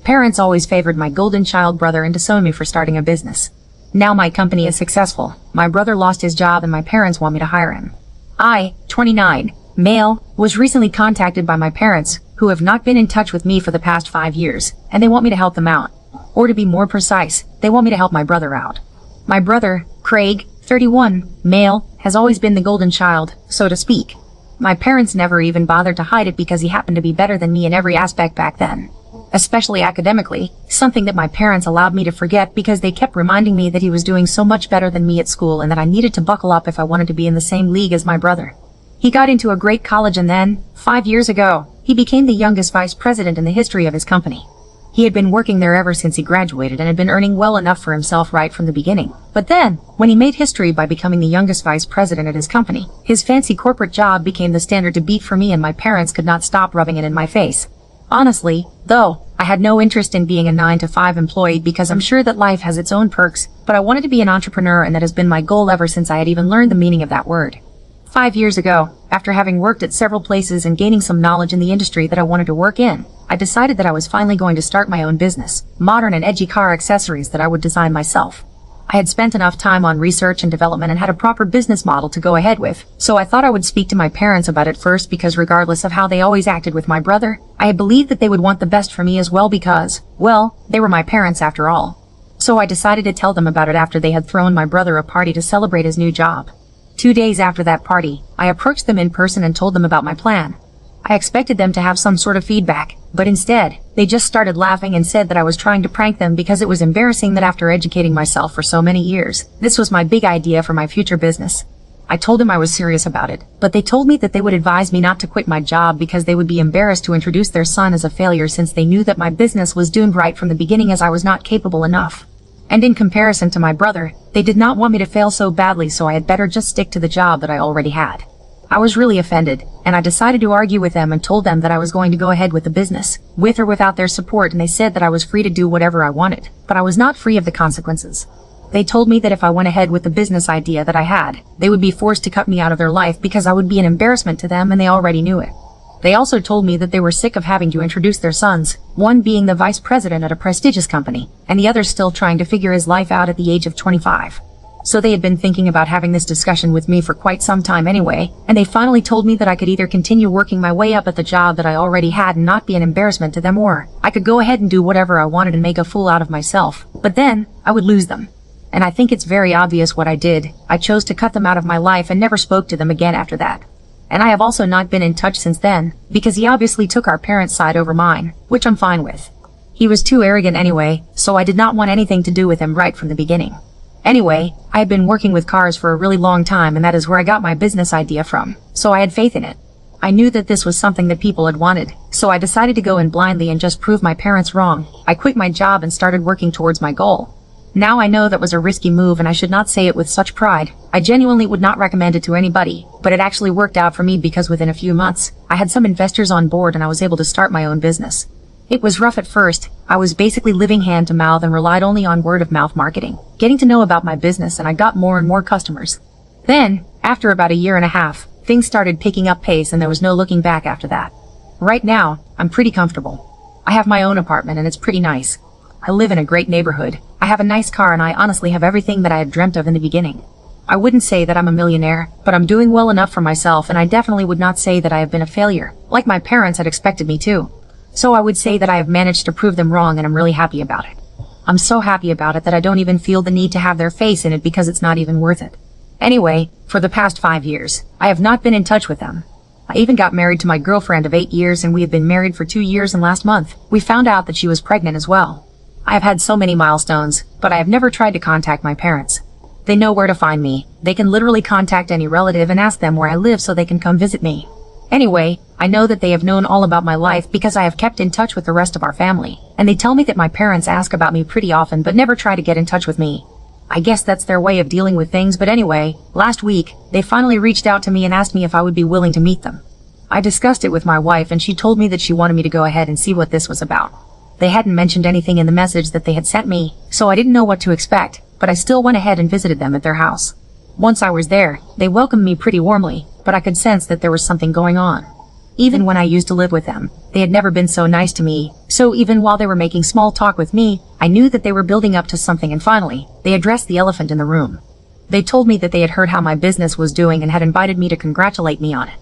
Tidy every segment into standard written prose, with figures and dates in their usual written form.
Parents always favored my golden child brother and disowned me for starting a business. Now my company is successful. My brother lost his job and my parents want me to hire him. I, 29, male, was recently contacted by my parents, who have not been in touch with me for the past 5 years, and they want me to help them out. Or to be more precise, they want me to help my brother out. My brother, Craig, 31, male, has always been the golden child, so to speak. My parents never even bothered to hide it because he happened to be better than me in every aspect back then. Especially academically, something that my parents allowed me to forget because they kept reminding me that he was doing so much better than me at school and that I needed to buckle up if I wanted to be in the same league as my brother. He got into a great college and then, 5 years ago, he became the youngest vice president in the history of his company. He had been working there ever since he graduated and had been earning well enough for himself right from the beginning. But then, when he made history by becoming the youngest vice president at his company, his fancy corporate job became the standard to beat for me and my parents could not stop rubbing it in my face. Honestly, though, I had no interest in being a 9-to-5 employee because I'm sure that life has its own perks, but I wanted to be an entrepreneur and that has been my goal ever since I had even learned the meaning of that word. 5 years ago, after having worked at several places and gaining some knowledge in the industry that I wanted to work in, I decided that I was finally going to start my own business, modern and edgy car accessories that I would design myself. I had spent enough time on research and development and had a proper business model to go ahead with, so I thought I would speak to my parents about it first because regardless of how they always acted with my brother, I had believed that they would want the best for me as well because, well, they were my parents after all. So I decided to tell them about it after they had thrown my brother a party to celebrate his new job. 2 days after that party, I approached them in person and told them about my plan. I expected them to have some sort of feedback, but instead, they just started laughing and said that I was trying to prank them because it was embarrassing that after educating myself for so many years, this was my big idea for my future business. I told them I was serious about it, but they told me that they would advise me not to quit my job because they would be embarrassed to introduce their son as a failure since they knew that my business was doomed right from the beginning as I was not capable enough. And in comparison to my brother, they did not want me to fail so badly, so I had better just stick to the job that I already had. I was really offended, and I decided to argue with them and told them that I was going to go ahead with the business, with or without their support, and they said that I was free to do whatever I wanted, but I was not free of the consequences. They told me that if I went ahead with the business idea that I had, they would be forced to cut me out of their life because I would be an embarrassment to them and they already knew it. They also told me that they were sick of having to introduce their sons, one being the vice president at a prestigious company, and the other still trying to figure his life out at the age of 25. So they had been thinking about having this discussion with me for quite some time anyway, and they finally told me that I could either continue working my way up at the job that I already had and not be an embarrassment to them, or I could go ahead and do whatever I wanted and make a fool out of myself, but then I would lose them. And I think it's very obvious what I did. I chose to cut them out of my life and never spoke to them again after that. And I have also not been in touch since then, because he obviously took our parents' side over mine, which I'm fine with. He was too arrogant anyway, so I did not want anything to do with him right from the beginning. Anyway, I had been working with cars for a really long time and that is where I got my business idea from, so I had faith in it. I knew that this was something that people had wanted, so I decided to go in blindly and just prove my parents wrong. I quit my job and started working towards my goal. Now I know that was a risky move and I should not say it with such pride. I genuinely would not recommend it to anybody, but it actually worked out for me because within a few months, I had some investors on board and I was able to start my own business. It was rough at first. I was basically living hand to mouth and relied only on word of mouth marketing, getting to know about my business, and I got more and more customers. Then, after about a year and a half, things started picking up pace and there was no looking back after that. Right now, I'm pretty comfortable. I have my own apartment and it's pretty nice. I live in a great neighborhood. I have a nice car and I honestly have everything that I had dreamt of in the beginning. I wouldn't say that I'm a millionaire, but I'm doing well enough for myself and I definitely would not say that I have been a failure, like my parents had expected me to. So I would say that I have managed to prove them wrong and I'm really happy about it. I'm so happy about it that I don't even feel the need to have their face in it because it's not even worth it. Anyway, for the past 5 years, I have not been in touch with them. I even got married to my girlfriend of 8 years and we had been married for 2 years, and last month, we found out that she was pregnant as well. I have had so many milestones, but I have never tried to contact my parents. They know where to find me. They can literally contact any relative and ask them where I live so they can come visit me. Anyway, I know that they have known all about my life because I have kept in touch with the rest of our family, and they tell me that my parents ask about me pretty often but never try to get in touch with me. I guess that's their way of dealing with things, but anyway, last week, they finally reached out to me and asked me if I would be willing to meet them. I discussed it with my wife and she told me that she wanted me to go ahead and see what this was about. They hadn't mentioned anything in the message that they had sent me, so I didn't know what to expect, but I still went ahead and visited them at their house. Once I was there, they welcomed me pretty warmly, but I could sense that there was something going on. Even when I used to live with them, they had never been so nice to me, so even while they were making small talk with me, I knew that they were building up to something, and finally, they addressed the elephant in the room. They told me that they had heard how my business was doing and had invited me to congratulate me on it.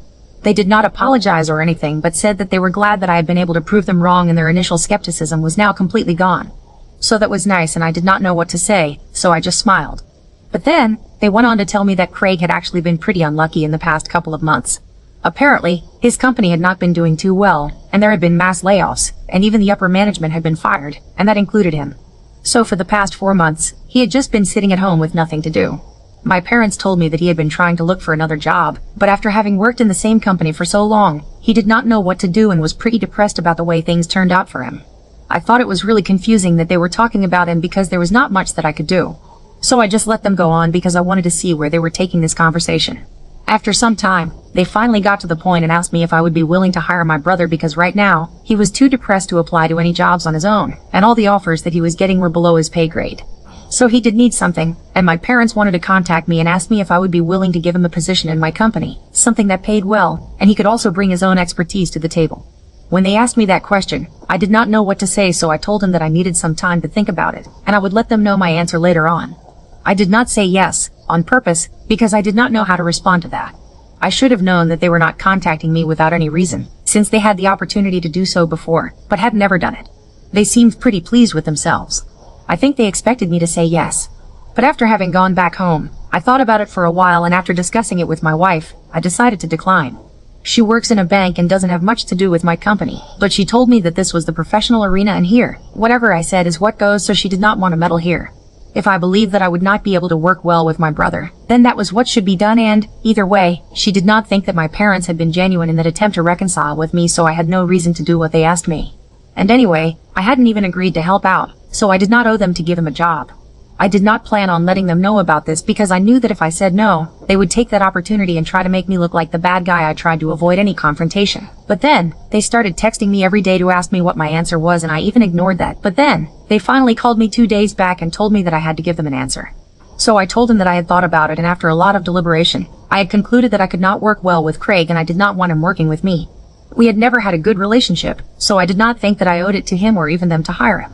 They did not apologize or anything, but said that they were glad that I had been able to prove them wrong and their initial skepticism was now completely gone. So that was nice, and I did not know what to say, so I just smiled. But then, they went on to tell me that Craig had actually been pretty unlucky in the past couple of months. Apparently, his company had not been doing too well, and there had been mass layoffs, and even the upper management had been fired, and that included him. So for the past 4 months, he had just been sitting at home with nothing to do. My parents told me that he had been trying to look for another job, but after having worked in the same company for so long, he did not know what to do and was pretty depressed about the way things turned out for him. I thought it was really confusing that they were talking about him because there was not much that I could do. So I just let them go on because I wanted to see where they were taking this conversation. After some time, they finally got to the point and asked me if I would be willing to hire my brother because right now, he was too depressed to apply to any jobs on his own, and all the offers that he was getting were below his pay grade. So he did need something, and my parents wanted to contact me and ask me if I would be willing to give him a position in my company, something that paid well, and he could also bring his own expertise to the table. When they asked me that question, I did not know what to say, so I told him that I needed some time to think about it, and I would let them know my answer later on. I did not say yes, on purpose, because I did not know how to respond to that. I should have known that they were not contacting me without any reason, since they had the opportunity to do so before, but had never done it. They seemed pretty pleased with themselves. I think they expected me to say yes. But after having gone back home, I thought about it for a while, and after discussing it with my wife, I decided to decline. She works in a bank and doesn't have much to do with my company, but she told me that this was the professional arena and here, whatever I said is what goes, so she did not want to meddle here. If I believed that I would not be able to work well with my brother, then that was what should be done, and, either way, she did not think that my parents had been genuine in that attempt to reconcile with me, so I had no reason to do what they asked me. And anyway, I hadn't even agreed to help out, so I did not owe them to give him a job. I did not plan on letting them know about this because I knew that if I said no, they would take that opportunity and try to make me look like the bad guy. I tried to avoid any confrontation. But then, they started texting me every day to ask me what my answer was, and I even ignored that. But then, they finally called me 2 days back and told me that I had to give them an answer. So I told them that I had thought about it, and after a lot of deliberation, I had concluded that I could not work well with Craig and I did not want him working with me. We had never had a good relationship, so I did not think that I owed it to him or even them to hire him.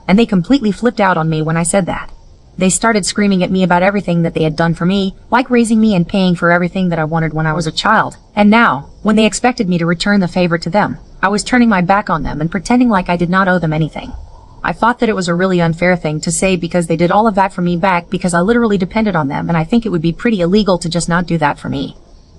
And they completely flipped out on me when I said that. They started screaming at me about everything that they had done for me, like raising me and paying for everything that I wanted when I was a child. And now, when they expected me to return the favor to them, I was turning my back on them and pretending like I did not owe them anything. I thought that it was a really unfair thing to say because they did all of that for me back because I literally depended on them, and I think it would be pretty illegal to just not do that for me.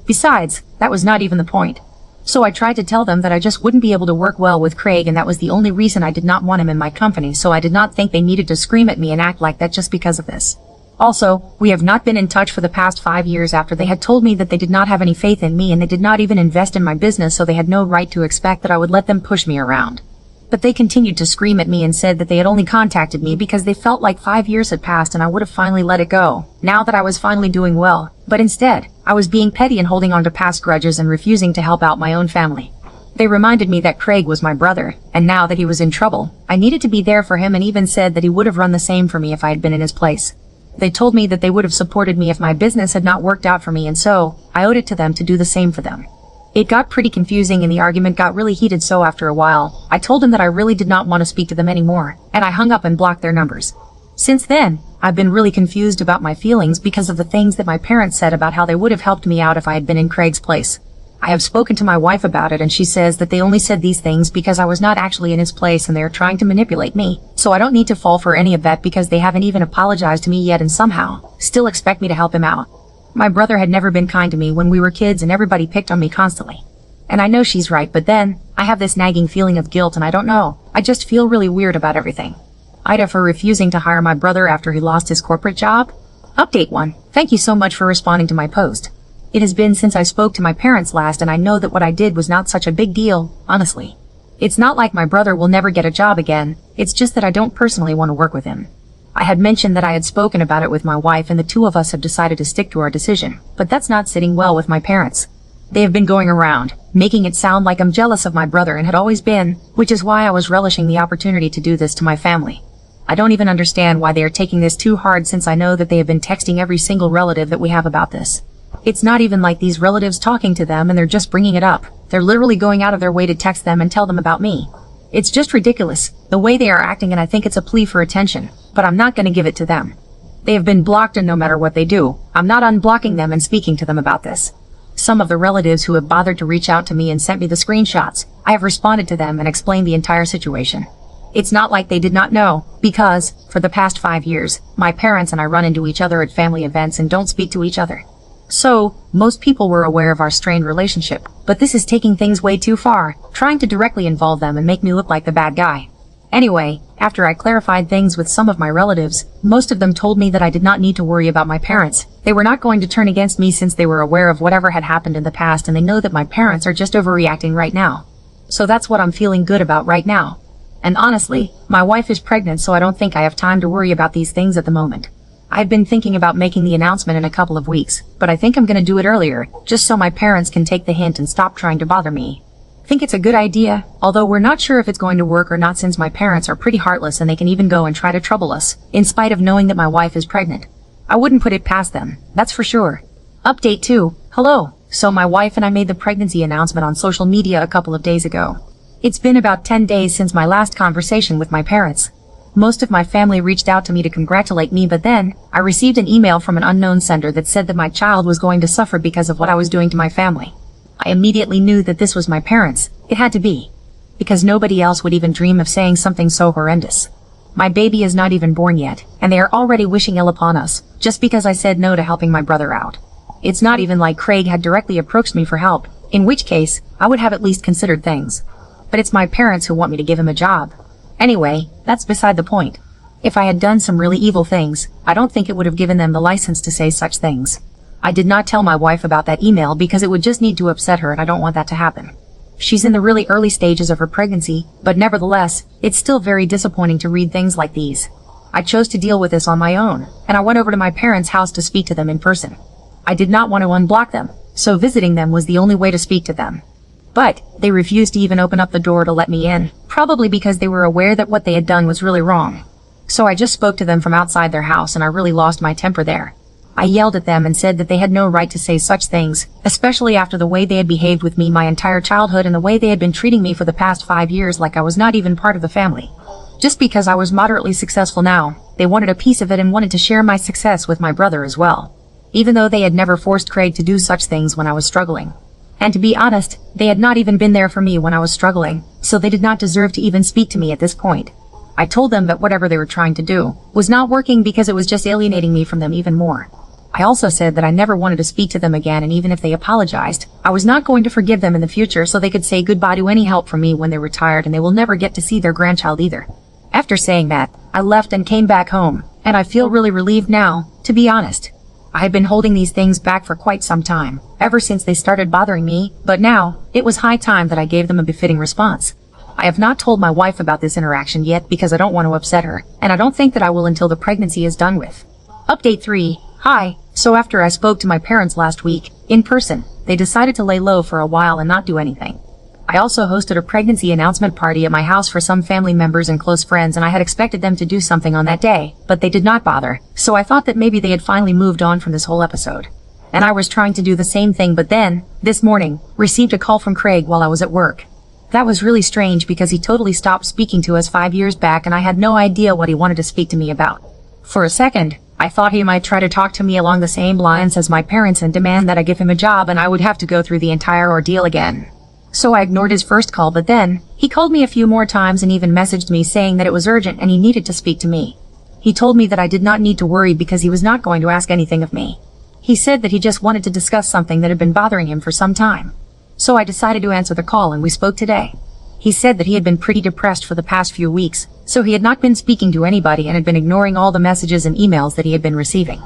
Besides, that was not even the point. So I tried to tell them that I just wouldn't be able to work well with Craig, and that was the only reason I did not want him in my company, so I did not think they needed to scream at me and act like that just because of this. Also, we have not been in touch for the past 5 years after they had told me that they did not have any faith in me and they did not even invest in my business, so they had no right to expect that I would let them push me around. But they continued to scream at me and said that they had only contacted me because they felt like 5 years had passed and I would have finally let it go, now that I was finally doing well. But instead, I was being petty and holding on to past grudges and refusing to help out my own family. They reminded me that Craig was my brother, and now that he was in trouble, I needed to be there for him, and even said that he would have run the same for me if I had been in his place. They told me that they would have supported me if my business had not worked out for me, and so, I owed it to them to do the same for them. It got pretty confusing and the argument got really heated, so after a while, I told them that I really did not want to speak to them anymore, and I hung up and blocked their numbers. Since then, I've been really confused about my feelings because of the things that my parents said about how they would have helped me out if I had been in Craig's place. I have spoken to my wife about it, and she says that they only said these things because I was not actually in his place and they are trying to manipulate me, so I don't need to fall for any of that because they haven't even apologized to me yet and somehow still expect me to help him out. My brother had never been kind to me when we were kids and everybody picked on me constantly. And I know she's right, but then, I have this nagging feeling of guilt and I don't know, I just feel really weird about everything. Ida for refusing to hire my brother after he lost his corporate job. Update 1. Thank you so much for responding to my post. It has been since I spoke to my parents last and I know that what I did was not such a big deal, honestly. It's not like my brother will never get a job again, it's just that I don't personally want to work with him. I had mentioned that I had spoken about it with my wife and the two of us have decided to stick to our decision, but that's not sitting well with my parents. They have been going around, making it sound like I'm jealous of my brother and had always been, which is why I was relishing the opportunity to do this to my family. I don't even understand why they are taking this too hard since I know that they have been texting every single relative that we have about this. It's not even like these relatives talking to them and they're just bringing it up. They're literally going out of their way to text them and tell them about me. It's just ridiculous, the way they are acting, and I think it's a plea for attention, but I'm not gonna give it to them. They have been blocked, and no matter what they do, I'm not unblocking them and speaking to them about this. Some of the relatives who have bothered to reach out to me and sent me the screenshots, I have responded to them and explained the entire situation. It's not like they did not know, because, for the past 5 years, my parents and I run into each other at family events and don't speak to each other. So, most people were aware of our strained relationship, but this is taking things way too far, trying to directly involve them and make me look like the bad guy. Anyway, after I clarified things with some of my relatives, most of them told me that I did not need to worry about my parents. They were not going to turn against me since they were aware of whatever had happened in the past, and they know that my parents are just overreacting right now. So that's what I'm feeling good about right now. And honestly, my wife is pregnant, so I don't think I have time to worry about these things at the moment. I've been thinking about making the announcement in a couple of weeks, but I think I'm gonna do it earlier, just so my parents can take the hint and stop trying to bother me. Think it's a good idea, although we're not sure if it's going to work or not, since my parents are pretty heartless and they can even go and try to trouble us, in spite of knowing that my wife is pregnant. I wouldn't put it past them, that's for sure. Update 2. Hello. So my wife and I made the pregnancy announcement on social media a couple of days ago. It's been about 10 days since my last conversation with my parents. Most of my family reached out to me to congratulate me, but then, I received an email from an unknown sender that said that my child was going to suffer because of what I was doing to my family. I immediately knew that this was my parents. It had to be. Because nobody else would even dream of saying something so horrendous. My baby is not even born yet, and they are already wishing ill upon us, just because I said no to helping my brother out. It's not even like Craig had directly approached me for help, in which case, I would have at least considered things. But it's my parents who want me to give him a job. Anyway, that's beside the point. If I had done some really evil things, I don't think it would have given them the license to say such things. I did not tell my wife about that email because it would just need to upset her, and I don't want that to happen. She's in the really early stages of her pregnancy, but nevertheless, it's still very disappointing to read things like these. I chose to deal with this on my own, and I went over to my parents' house to speak to them in person. I did not want to unblock them, so visiting them was the only way to speak to them. But, they refused to even open up the door to let me in, probably because they were aware that what they had done was really wrong. So I just spoke to them from outside their house, and I really lost my temper there. I yelled at them and said that they had no right to say such things, especially after the way they had behaved with me my entire childhood and the way they had been treating me for the past 5 years like I was not even part of the family. Just because I was moderately successful now, they wanted a piece of it and wanted to share my success with my brother as well. Even though they had never forced Craig to do such things when I was struggling. And to be honest, they had not even been there for me when I was struggling, so they did not deserve to even speak to me at this point. I told them that whatever they were trying to do was not working because it was just alienating me from them even more. I also said that I never wanted to speak to them again, and even if they apologized, I was not going to forgive them in the future, so they could say goodbye to any help from me when they retired, and they will never get to see their grandchild either. After saying that, I left and came back home, and I feel really relieved now, to be honest. I had been holding these things back for quite some time, ever since they started bothering me, but now, it was high time that I gave them a befitting response. I have not told my wife about this interaction yet because I don't want to upset her, and I don't think that I will until the pregnancy is done with. Update 3. Hi. So after I spoke to my parents last week, in person, they decided to lay low for a while and not do anything. I also hosted a pregnancy announcement party at my house for some family members and close friends, and I had expected them to do something on that day, but they did not bother, so I thought that maybe they had finally moved on from this whole episode. And I was trying to do the same thing, but then, this morning, received a call from Craig while I was at work. That was really strange because he totally stopped speaking to us 5 years back, and I had no idea what he wanted to speak to me about. For a second, I thought he might try to talk to me along the same lines as my parents and demand that I give him a job, and I would have to go through the entire ordeal again. So I ignored his first call, but then, he called me a few more times and even messaged me saying that it was urgent and he needed to speak to me. He told me that I did not need to worry because he was not going to ask anything of me. He said that he just wanted to discuss something that had been bothering him for some time. So I decided to answer the call, and we spoke today. He said that he had been pretty depressed for the past few weeks, so he had not been speaking to anybody and had been ignoring all the messages and emails that he had been receiving,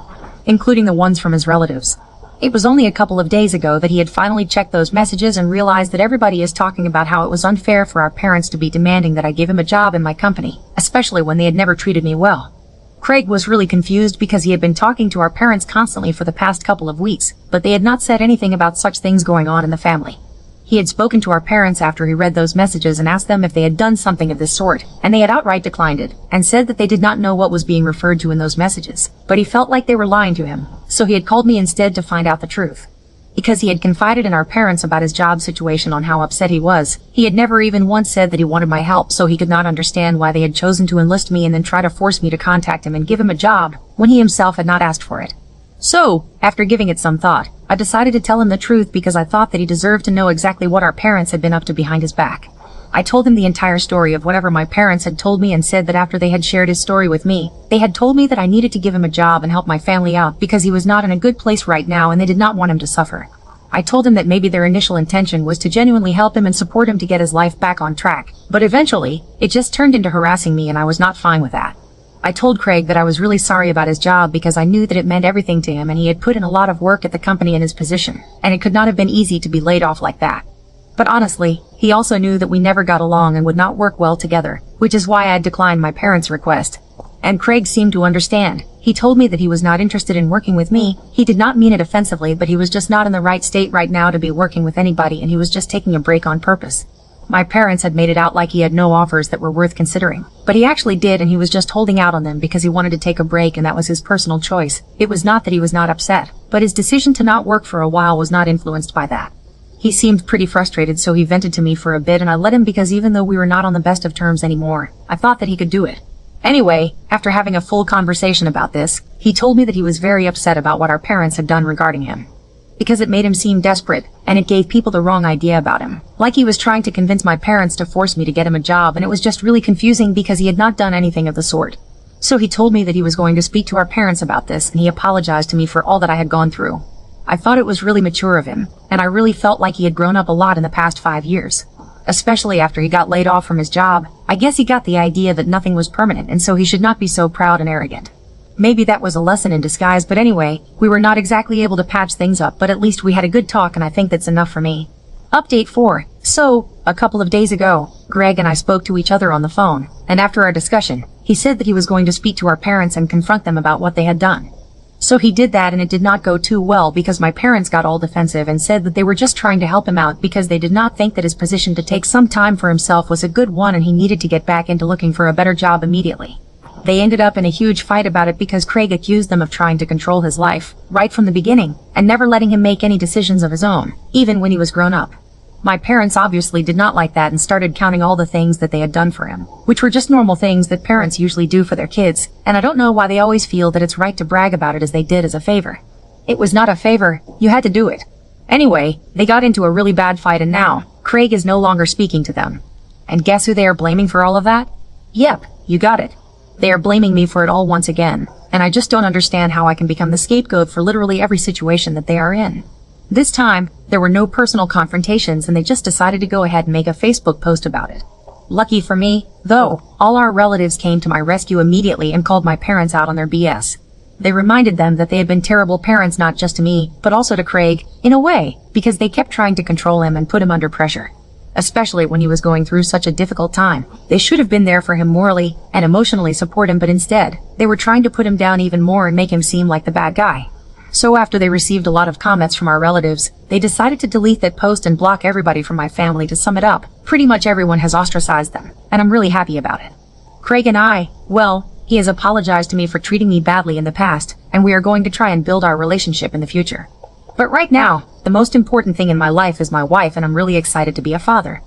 including the ones from his relatives. It was only a couple of days ago that he had finally checked those messages and realized that everybody is talking about how it was unfair for our parents to be demanding that I give him a job in my company, especially when they had never treated me well. Craig was really confused because he had been talking to our parents constantly for the past couple of weeks, but they had not said anything about such things going on in the family. He had spoken to our parents after he read those messages and asked them if they had done something of this sort, and they had outright declined it, and said that they did not know what was being referred to in those messages, but he felt like they were lying to him, so he had called me instead to find out the truth. because he had confided in our parents about his job situation on how upset he was. He had never even once said that he wanted my help, so he could not understand why they had chosen to enlist me and then try to force me to contact him and give him a job when he himself had not asked for it. So, after giving it some thought, I decided to tell him the truth because I thought that he deserved to know exactly what our parents had been up to behind his back. I told him the entire story of whatever my parents had told me and said that after they had shared his story with me, they had told me that I needed to give him a job and help my family out because he was not in a good place right now and they did not want him to suffer. I told him that maybe their initial intention was to genuinely help him and support him to get his life back on track, but eventually, it just turned into harassing me and I was not fine with that. I told Craig that I was really sorry about his job because I knew that it meant everything to him and he had put in a lot of work at the company in his position, and it could not have been easy to be laid off like that. But honestly, he also knew that we never got along and would not work well together, which is why I had declined my parents' request. And Craig seemed to understand. He told me that he was not interested in working with me. He did not mean it offensively, but he was just not in the right state right now to be working with anybody and he was just taking a break on purpose. My parents had made it out like he had no offers that were worth considering, but he actually did and he was just holding out on them because he wanted to take a break and that was his personal choice. It was not that he was not upset, but his decision to not work for a while was not influenced by that. He seemed pretty frustrated, so he vented to me for a bit and I let him because even though we were not on the best of terms anymore, I thought that he could do it. Anyway, after having a full conversation about this, he told me that he was very upset about what our parents had done regarding him. Because it made him seem desperate, and it gave people the wrong idea about him. Like he was trying to convince my parents to force me to get him a job, and it was just really confusing because he had not done anything of the sort. So he told me that he was going to speak to our parents about this, and he apologized to me for all that I had gone through. I thought it was really mature of him, and I really felt like he had grown up a lot in the past 5 years. Especially after he got laid off from his job, I guess he got the idea that nothing was permanent and so he should not be so proud and arrogant. Maybe that was a lesson in disguise, but anyway, we were not exactly able to patch things up, but at least we had a good talk and I think that's enough for me. Update 4. So, a couple of days ago, Greg and I spoke to each other on the phone, and after our discussion, he said that he was going to speak to our parents and confront them about what they had done. So he did that and it did not go too well because my parents got all defensive and said that they were just trying to help him out because they did not think that his position to take some time for himself was a good one and he needed to get back into looking for a better job immediately. They ended up in a huge fight about it because Craig accused them of trying to control his life, right from the beginning, and never letting him make any decisions of his own, even when he was grown up. My parents obviously did not like that and started counting all the things that they had done for him, which were just normal things that parents usually do for their kids, and I don't know why they always feel that it's right to brag about it as they did as a favor. It was not a favor, you had to do it. Anyway, they got into a really bad fight and now, Craig is no longer speaking to them. And guess who they are blaming for all of that? Yep, you got it. They are blaming me for it all once again, and I just don't understand how I can become the scapegoat for literally every situation that they are in. This time, there were no personal confrontations and they just decided to go ahead and make a Facebook post about it. Lucky for me, though, all our relatives came to my rescue immediately and called my parents out on their BS. They reminded them that they had been terrible parents not just to me, but also to Craig, in a way, because they kept trying to control him and put him under pressure. Especially when he was going through such a difficult time. They should have been there for him morally and emotionally support him, but instead, they were trying to put him down even more and make him seem like the bad guy. So after they received a lot of comments from our relatives, they decided to delete that post and block everybody from my family. To sum it up, pretty much everyone has ostracized them, and I'm really happy about it. Craig and I, well, he has apologized to me for treating me badly in the past, and we are going to try and build our relationship in the future. But right now, the most important thing in my life is my wife and I'm really excited to be a father.